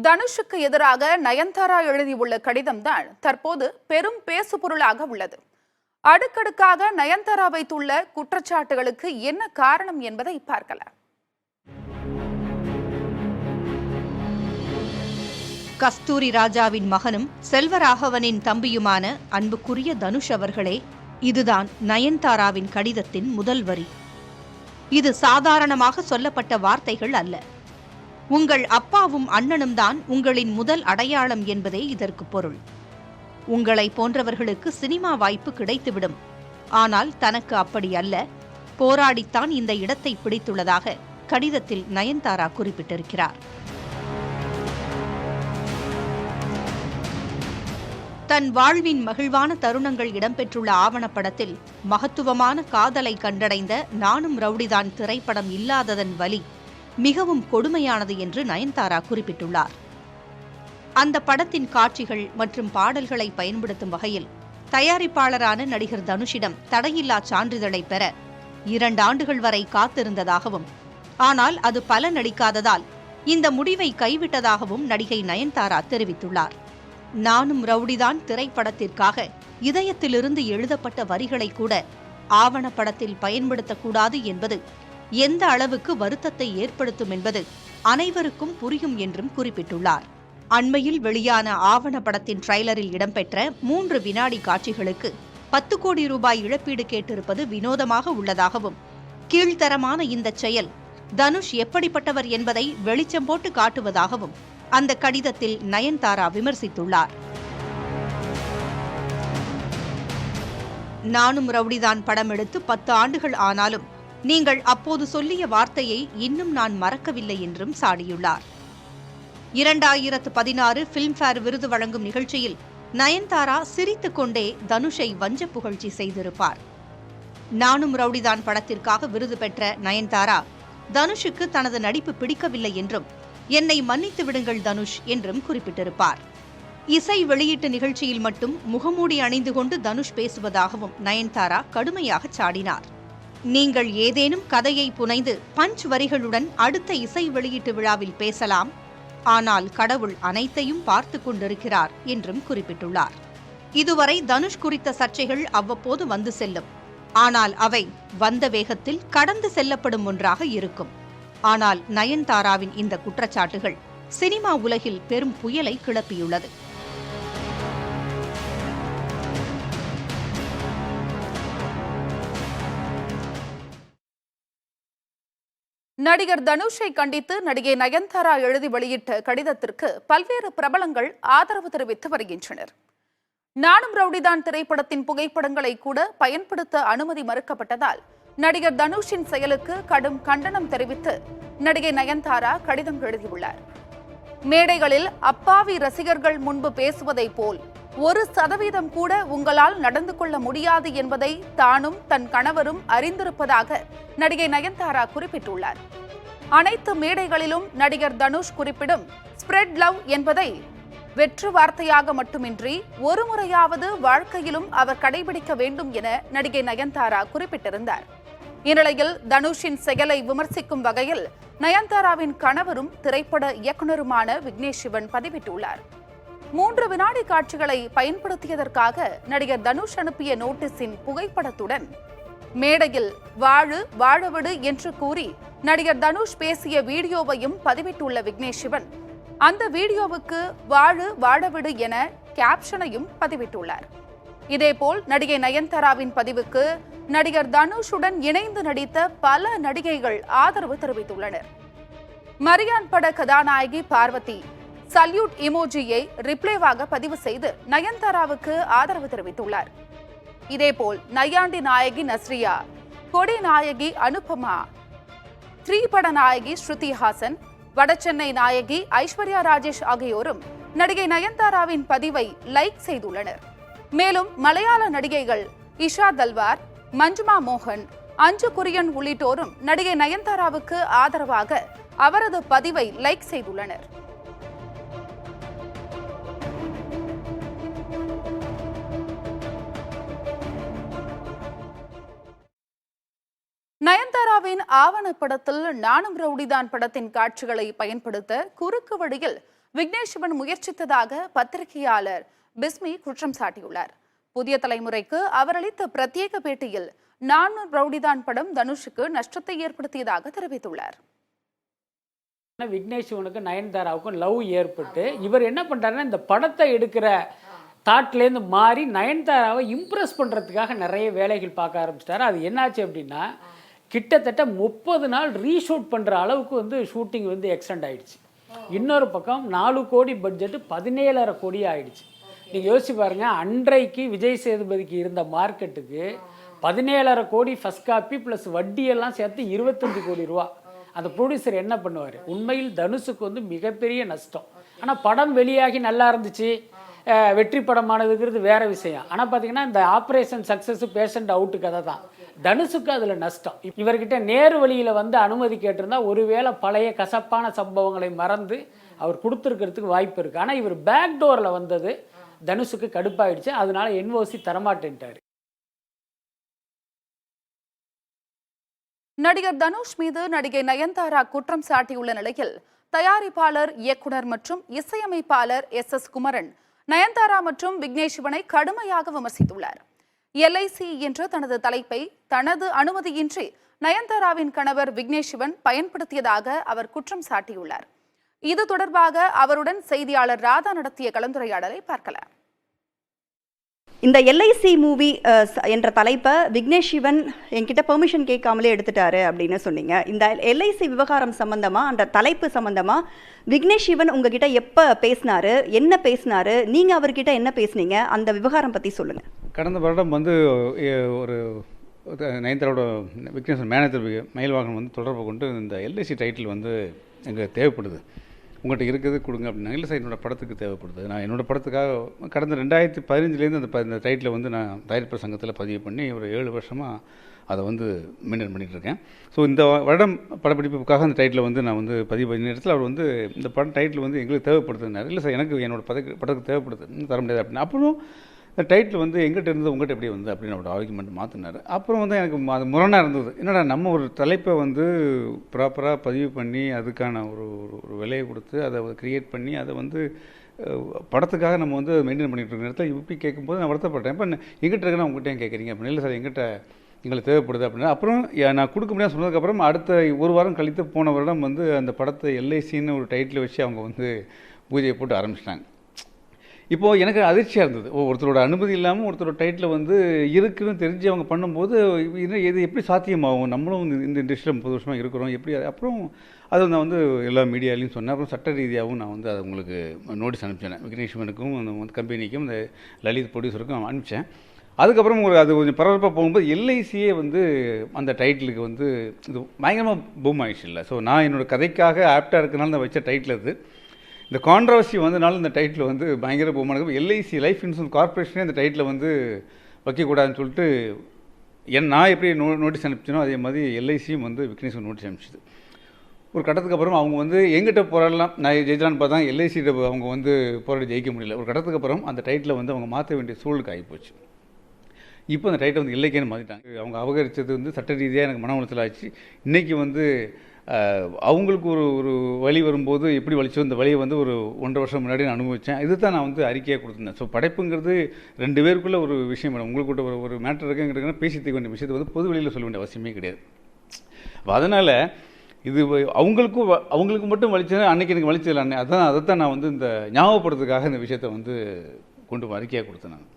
தனுஷுக்கு எதிராக நயன்தாரா எழுதியுள்ள கடிதம்தான் தற்போது பெரும் பேசுபொருளாக உள்ளது. அடுக்கடுக்காக நயன்தாரா வைத்துள்ள குற்றச்சாட்டுகளுக்கு என்ன காரணம் என்பதை பார்க்கலாம். கஸ்தூரி ராஜாவின் மகனும் செல்வராகவனின் தம்பியுமான அன்புக்குரிய தனுஷ் அவர்களே, இதுதான் நயன்தாராவின் கடிதத்தின் முதல் வரி. இது சாதாரணமாக சொல்லப்பட்ட வார்த்தைகள் அல்ல. உங்கள் அப்பாவும் அண்ணனும் தான் உங்களின் முதல் அடையாளம் என்பதே இதற்கு பொருள். உங்களை போன்றவர்களுக்கு சினிமா வாய்ப்பு கிடைத்துவிடும். ஆனால் தனக்கு அப்படி அல்ல, போராடித்தான் இந்த இடத்தை பிடித்துள்ளதாக கடிதத்தில் நயன்தாரா குறிப்பிட்டிருக்கிறார். தன் வாழ்வின் மகிழ்வான தருணங்கள் இடம்பெற்றுள்ள ஆவணப்படத்தில் மகத்துவமான காதலை கண்டடைந்த நானும் ரவுடிதான் திரைப்படம் இல்லாததன் வலி மிகவும் கொடுமையானது என்று நயன்தாரா குறிப்பிட்டுள்ளார். அந்த படத்தின் காட்சிகள் மற்றும் பாடல்களை பயன்படுத்தும் வகையில் தயாரிப்பாளரான நடிகர் தனுஷிடம் தடையில்லா சான்றிதழை பெற 2 ஆண்டுகள் வரை காத்திருந்ததாகவும், ஆனால் அது பலனளிக்காததால் இந்த முடிவை கைவிட்டதாகவும் நடிகை நயன்தாரா தெரிவித்துள்ளார். நானும் ரவுடிதான் திரைப்படத்திற்காக இதயத்திலிருந்து எழுதப்பட்ட வரிகளை கூட ஆவணப்படத்தில் பயன்படுத்தக்கூடாது என்பது எந்த அளவுக்கு வருத்தத்தை ஏற்படுத்தும் என்பது அனைவருக்கும் புரியும் என்றும் குறிப்பிட்டுள்ளார். அண்மையில் வெளியான ஆவணப்படத்தின் ட்ரைலரில் இடம்பெற்ற 3 வினாடி காட்சிகளுக்கு 10 கோடி ரூபாய் இழப்பீடு கேட்டிருப்பது வினோதமாக உள்ளதாகவும், கீழ்த்தரமான இந்த செயல் தனுஷ் எப்படிப்பட்டவர் என்பதை வெளிச்சம் போட்டு காட்டுவதாகவும் அந்த கடிதத்தில் நயன்தாரா விமர்சித்துள்ளார். நானும் ரவுடிதான் படம் எடுத்து 10 ஆண்டுகள் ஆனாலும் நீங்கள் அப்போது சொல்லிய வார்த்தையை இன்னும் நான் மறக்கவில்லை என்றும் சாடியுள்ளார். 2016 பிலிம்பேர் விருது வழங்கும் நிகழ்ச்சியில் நயன்தாரா சிரித்துக் கொண்டே தனுஷை வஞ்ச புகழ்ச்சி செய்திருப்பார். நானும் ரவுடிதான் படத்திற்காக விருது பெற்ற நயன்தாரா தனுஷுக்கு தனது நடிப்பு பிடிக்கவில்லை என்றும், என்னை மன்னித்து விடுங்கள் தனுஷ் என்றும் குறிப்பிட்டிருப்பார். இசை வெளியீட்டு நிகழ்ச்சியில் மட்டும் முகமூடி அணிந்து கொண்டு தனுஷ் பேசுவதாகவும் நயன்தாரா கடுமையாக சாடினார். நீங்கள் ஏதேனும் கதையை புனைந்து பஞ்ச் வரிகளுடன் அடுத்த இசை வெளியீட்டு விழாவில் பேசலாம், ஆனால் கடவுள் அனைத்தையும் பார்த்து கொண்டிருக்கிறார் என்றும் குறிப்பிட்டுள்ளார். இதுவரை தனுஷ் குறித்த சர்ச்சைகள் அவ்வப்போது வந்து செல்லும். ஆனால் அவை வந்த வேகத்தில் கடந்து செல்லப்படும் ஒன்றாக இருக்கும். ஆனால் நயன்தாராவின் இந்த குற்றச்சாட்டுகள் சினிமா உலகில் பெரும் புயலை கிளப்பியுள்ளது. நடிகர் தனுஷை கண்டித்து நடிகை நயன்தாரா எழுதி வெளியிட்ட கடிதத்திற்கு பல்வேறு பிரபலங்கள் ஆதரவு தெரிவித்து வருகின்றனர். நானும் ரவுடிதான் திரைப்படத்தின் புகைப்படங்களை கூட பயன்படுத்த அனுமதி மறுக்கப்பட்டதால் நடிகர் தனுஷின் செயலுக்கு கடும் கண்டனம் தெரிவித்து நடிகை நயன்தாரா கடிதம் எழுதியுள்ளார். மேடைகளில் அப்பாவி ரசிகர்கள் முன்பு பேசுவதை போல் 1% கூட உங்களால் நடந்து கொள்ள முடியாது என்பதை தானும் தன் கணவரும் அறிந்திருப்பதாக நடிகை நயன்தாரா குறிப்பிட்டுள்ளார். அனைத்து மேடைகளிலும் நடிகர் தனுஷ் குறிப்பிடும் ஸ்ப்ரெட் லவ் என்பதை வெற்று வார்த்தையாக மட்டுமின்றி ஒரு முறையாவது வாழ்க்கையிலும் அவர் கடைபிடிக்க வேண்டும் என நடிகை நயன்தாரா குறிப்பிட்டிருந்தார். இந்நிலையில் தனுஷின் செயலை விமர்சிக்கும் வகையில் நயன்தாராவின் கணவரும் திரைப்பட இயக்குநருமான விக்னேஷ் சிவன் பதிவிட்டுள்ளார். 3 வினாடி காட்சிகளை பயன்படுத்தியதற்காக நடிகர் தனுஷ் அனுப்பிய நோட்டீஸின் புகைப்படத்துடன் மேடையில் வாழு வாழவிடு என்று கூறி நடிகர் தனுஷ் பேசிய வீடியோவையும் பதிவிட்டுள்ள விக்னேஷ் சிவன் அந்த வீடியோவுக்கு வாழு வாழவிடு என கேப்ஷனையும் பதிவிட்டுள்ளார். இதேபோல் நடிகை நயன்தாராவின் பதிவுக்கு நடிகர் தனுஷுடன் இணைந்து நடித்த பல நடிகைகள் ஆதரவு தெரிவித்துள்ளனர். மரியான் பட கதாநாயகி பார்வதி சல்யூட் இமோஜியை ரிப்ளேவாக பதிவு செய்து நயன்தாராவுக்கு ஆதரவு தெரிவித்துள்ளார். இதேபோல் நையாண்டி நாயகி நஸ்ரியா, கொடி நாயகி அனுபமா, 3 பட நாயகி ஸ்ருதி ஹாசன், வடசென்னை நாயகி ஐஸ்வர்யா ராஜேஷ் ஆகியோரும் நடிகை நயன்தாராவின் பதிவை லைக் செய்துள்ளனர். மேலும் மலையாள நடிகைகள் இஷா தல்வார், மஞ்சுமா மோகன், அஞ்சு குரியன் உள்ளிட்டோரும் நடிகை நயன்தாராவுக்கு ஆதரவாக அவரது பதிவை லைக் செய்துள்ளனர். நயன்தாராவின் ஆவணப்படத்தில் நானும் ரவுடிதான் படத்தின் காட்சிகளை பயன்படுத்த குறுக்கு வழியில் விக்னேஷ் சிவன் முயற்சித்ததாக பத்திரிகையாளர் பிஸ்மி குற்றம் சாட்டியுள்ளார். புதிய தலைமுறைக்கு அவர் அளித்த பிரத்யேக பேட்டியில் நானும் ரவுடிதான் படம் தனுஷுக்கு நஷ்டத்தை ஏற்படுத்தியதாக தெரிவித்துள்ளார். விக்னேஷ் சிவனுக்கும் நயன்தாராவுக்கும் லவ் ஏற்பட்டு இவர் என்ன பண்றாருன்னா இந்த படத்தை எடுக்கிற தாட்லேருந்து மாறி நயன்தாராவை இம்ப்ரெஸ் பண்ணுறதுக்காக நிறைய வேலைகள் பார்க்க ஆரம்பிச்சிட்டாரு. அது என்னாச்சு அப்படின்னா கிட்டத்தட்ட 30 நாள் ரீஷூட் பண்ணுற அளவுக்கு வந்து ஷூட்டிங் வந்து எக்ஸ்டெண்ட் ஆகிடுச்சு. இன்னொரு பக்கம் 4 கோடி பட்ஜெட்டு 17.5 கோடி ஆகிடுச்சு. நீங்கள் யோசிச்சு பாருங்கள், அன்றைக்கு விஜய் சேதுபதிக்கு இருந்த மார்க்கெட்டுக்கு 17.5 கோடி ஃபஸ்ட் காப்பி ப்ளஸ் வட்டியெல்லாம் சேர்த்து 25 கோடி ரூபா. அந்த ப்ரொடியூசர் என்ன பண்ணுவார்? உண்மையில் தனுஷுக்கு வந்து மிகப்பெரிய நஷ்டம். ஆனால் படம் வெளியாகி நல்லா இருந்துச்சு, வெற்றி படமானதுங்கிறது வேற விஷயம். ஆனால் பார்த்தீங்கன்னா இந்த ஆப்ரேஷன் சக்ஸஸ் பேஷண்ட் அவுட்டு கதை தான். தனுஷுக்கு அதில் நஷ்டம். இவர்கிட்ட நேரு வழியில் வந்து அனுமதி கேட்டிருந்தா ஒருவேளை பழைய கசப்பான சம்பவங்களை மறந்து அவர் கொடுத்துருக்கிறதுக்கு வாய்ப்பு இருக்குது. ஆனால் இவர் பேக் டோரில் வந்தது தனுஷுக்கு கடுப்பாயிடுச்சு. அதனால என்ஓசி தரமாட்டேன்ட்டார். நடிகர் தனுஷ் மீது நடிகை நயன்தாரா குற்றம் சாட்டியுள்ள நிலையில் தயாரிப்பாளர், இயக்குனர் மற்றும் இசையமைப்பாளர் எஸ் குமரன் நயன்தாரா மற்றும் விக்னேஷ் சிவனை கடுமையாக விமர்சித்துள்ளார். எல்ஐசி என்ற தனது தலைப்பை தனது அனுமதியின்றி நயன்தாராவின் கணவர் விக்னேஷ் சிவன் பயன்படுத்தியதாக அவர் குற்றம் சாட்டியுள்ளார். இது தொடர்பாக அவருடன் செய்தியாளர் ராதா நடத்திய கலந்துரையாடலை பார்க்கலாம். இந்த எல்ஐசி மூவி என்ற தலைப்பை விக்னேஷ் சிவன் என்கிட்ட பெர்மிஷன் கேட்காமலே எடுத்துட்டாரு அப்படின்னு சொன்னீங்க. இந்த எல்ஐசி விவகாரம் சம்பந்தமா, அந்த தலைப்பு சம்பந்தமா விக்னேஷ் சிவன் உங்ககிட்ட எப்போ பேசினாரு, என்ன பேசினாரு, நீங்க அவர்கிட்ட என்ன பேசுனீங்க, அந்த விவகாரம் பத்தி சொல்லுங்க. கடந்த வருடம் வந்து ஒரு நயன்தாரோட விக்னேஷ் மேனேஜர் மயில்வாகன் வந்து தொடர்பு கொண்டு இந்த எல்ஐசி டைட்டில் வந்து எங்களுக்கு தேவைப்படுது, உங்கள்கிட்ட இருக்கிறது கொடுங்க அப்படின்னா. இல்லை சார், என்னோடய படத்துக்கு தேவைப்படுது. நான் என்னோடய படத்துக்காக கடந்த 2015 அந்த டைட்டில் வந்து நான் தயாரிப்பாளர் சங்கத்தில் பதிவு பண்ணி ஒரு 7 வருஷமாக அதை வந்து மெயின்டைன் பண்ணிகிட்டு இருக்கேன். ஸோ இந்த வருடம் படப்பிடிப்புக்காக அந்த டைட்டில் வந்து நான் வந்து பதிவு பண்ண நேரத்தில் அவர் வந்து இந்த படம் டைட்டில் வந்து எங்களுக்கு தேவைப்படுதுன்னாரு. இல்லை சார், எனக்கு என்னோடய படத்துக்கு தேவைப்படுது, தர முடியாது அப்படின்னு. அப்புறம் இந்த டைட்டில் வந்து எங்கிட்ட இருந்து உங்கள்கிட்ட எப்படி வந்து அப்படின்னு அவரோட ஆர்குமெண்ட் மாற்றினார். அப்புறம் வந்து எனக்கு அது முரணாக இருந்தது. என்னடா, நம்ம ஒரு தலைப்பை வந்து ப்ராப்பராக பதிவு பண்ணி அதுக்கான ஒரு ஒரு விலையை கொடுத்து அதை க்ரியேட் பண்ணி அதை வந்து படத்துக்காக நம்ம வந்து மெயின்டைன் பண்ணிகிட்டு இருக்கிற நேரத்தில் இப்படி கேட்கும்போது நான் வருத்தப்பட்டேன். இப்போ எங்கிட்ட இருக்குன்னா உங்கள்கிட்ட ஏன் கேட்குறீங்க அப்படின்னு. இல்லை சார், எங்களுக்கு தேவைப்படுது அப்படின்னா. அப்புறம் நான் கொடுக்க முடியாது சொன்னதுக்கப்புறம் அடுத்த 1 வாரம் கழித்து போன வருடம் வந்து அந்த படத்தை எல்ஐசின்னு ஒரு டைட்டில் வச்சு அவங்க வந்து பூஜையை போட்டு ஆரம்பிச்சிட்டாங்க. இப்போது எனக்கு அதிர்ச்சியாக இருந்தது. ஒருத்தரோட அனுமதி இல்லாமல் ஒருத்தரோட டைட்டில் வந்து இருக்குன்னு தெரிஞ்சு அவங்க பண்ணும்போது இது எப்படி சாத்தியமாகும்? நம்மளும் இந்த இண்டஸ்ட்ரியில் 30 வருஷமாக இருக்கிறோம், எப்படி? அப்புறம் அதை நான் வந்து எல்லா மீடியாலையும் சொன்னேன். அப்புறம் சட்ட ரீதியாகவும் நான் வந்து அதை உங்களுக்கு நோட்டீஸ் அனுப்பிச்சேன். விக்னேஷ் சிவனுக்கும் அந்த கம்பெனிக்கும் இந்த லலித் ப்ரொடியூசருக்கும் அனுப்பிச்சேன். அதுக்கப்புறம் அது கொஞ்சம் பரபரப்பாக போகும்போது எல்ஐசியே வந்து அந்த டைட்டிலுக்கு வந்து இது பயங்கரமாக பூம் ஆயிடுச்சு இல்லை. ஸோ நான் என்னோடய கதைக்காக ஆப்டாக இருக்கிறனால நான் வச்ச டைட்டில் அது. இந்த கான்ட்ரவர்சி வந்தனால இந்த டைட்டில் வந்து பயங்கர பூமானது. எல்ஐசி லைஃப் இன்சூரன்ஸ் கார்பரேஷனே இந்த டைட்டில் வந்து வைக்கக்கூடாதுன்னு சொல்லிட்டு நான் எப்படி நோட்டீஸ் அனுப்பிச்சனோ அதே மாதிரி எல்ஐசியும் வந்து விக்னேஷ் நோட்டீஸ் அனுப்பிச்சிது. ஒரு கட்டத்துக்கு அப்புறம் அவங்க வந்து எங்கிட்ட போராடலாம், நான் ஜெயிச்சலான்னு பார்த்தா எல்ஐசியிட்ட அவங்க வந்து போராடி ஜெயிக்க முடியல. ஒரு கட்டத்துக்கு அப்புறம் அந்த டைட்டில் வந்து அவங்க மாற்ற வேண்டிய சூழலுக்கு ஆகிப்போச்சு. இப்போ அந்த டைட்டில் வந்து இல்லைக்கேன்னு மாற்றிட்டாங்க. அவங்க அபகரித்தது வந்து சட்ட ரீதியாக எனக்கு மன உளைச்சல் ஆச்சு. இன்றைக்கி வந்து அவங்களுக்கு ஒரு வழி வரும்போது எப்படி வலிச்சோ இந்த வழியை வந்து ஒரு 1.5 வருஷம் முன்னாடி நான் அனுபவித்தேன். இது தான் நான் வந்து அறிக்கையாக கொடுத்துருந்தேன். ஸோ படைப்புங்கிறது 2 பேருக்குள்ளே ஒரு விஷயம் மேடம். உங்களுக்கு கூட ஒரு மேட்டர் இருக்குங்கிறதுனா பேசி தீர்க்க வேண்டிய விஷயத்தை வந்து பொது வெளியில் சொல்ல வேண்டிய அவசியமே கிடையாது. அதனால் இது அவங்களுக்கு மட்டும் வலிச்சது அன்றைக்கி எனக்கு வலிச்சதில்லை. அதைத்தான் நான் வந்து இந்த ஞாபகப்படுறதுக்காக இந்த விஷயத்தை வந்து கொண்டு அறிக்கையாக கொடுத்தேன் நான்.